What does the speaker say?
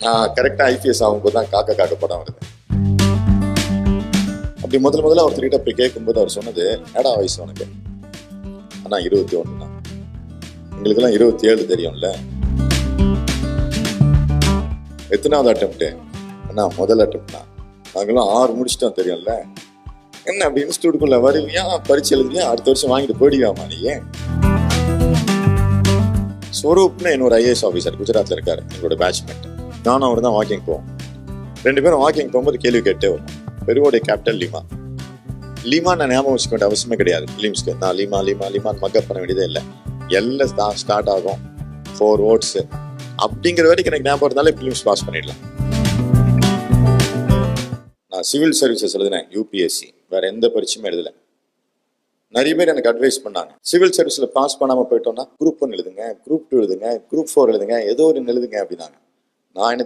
நான் கரெக்டாக ஐபிஎஸ் ஆகும்போது தான் காக்க காக்க படம் வருது. அப்படி முதல்ல ஒருத்தர்கிட்ட போய் கேட்கும்போது அவர் சொன்னது, ஏடா வயசு உனக்கு? ஆனால் 21 தான். எங்களுக்கெல்லாம் 27 தெரியும்ல. எத்தனாவது அட்டம்ப்ட்? அண்ணா முதல் அட்டம்ப்ட் தான். நாங்களாம் 6 முடிச்சிட்டோம் தெரியும்ல. என்ன அப்படி இன்ஸ்டியூட்டுக்குள்ள வருவியா, பரிச்சு எழுதுவியா, அடுத்த வருஷம் வாங்கிட்டு போயிடுவாமா நீ? ஸ்வரூப்னு என்னோட ஐஏஎஸ் ஆஃபீஸர் குஜராத்ல இருக்காரு, எங்களோட பேட்ச்மேட். நானும் அவர் தான் வாக்கிங் போவோம். 2 பேரும் வாக்கிங் போகும்போது கேள்வி கேட்டே வரும். பெருவோடைய கேபிட்டல் லிமா. லிமா நான் ஞாபகம் வச்சுக்க வேண்டிய அவசியமே கிடையாது. ஃபிலிம்ஸ்க்கு நான் லிமா லிமா லிமான்னு மக்கப் பண்ண வேண்டியதே இல்லை. எல்லாம் ஸ்டார்ட் ஆகும் 4 words அப்படிங்கிற வரைக்கும் எனக்கு ஞாபகம் இருந்தாலே ஃபிலிம்ஸ் பாஸ் பண்ணிடலாம். நான் சிவில் சர்வீசஸ் எழுதினேன், யூபிஎஸ்சி. வேற எந்த பரீட்சையுமே எழுதலை. நிறைய பேர் எனக்கு அட்வைஸ் பண்ணாங்க, சிவில் சர்வீஸ்ல பாஸ் பண்ணாமல் போயிட்டோம்னா குரூப் 1 எழுதுங்க, குரூப் 2 எழுதுங்க, குரூப் 4 எழுதுங்க, ஏதோ ஒரு எழுதுங்க அப்படின்னாங்க. நான் என்ன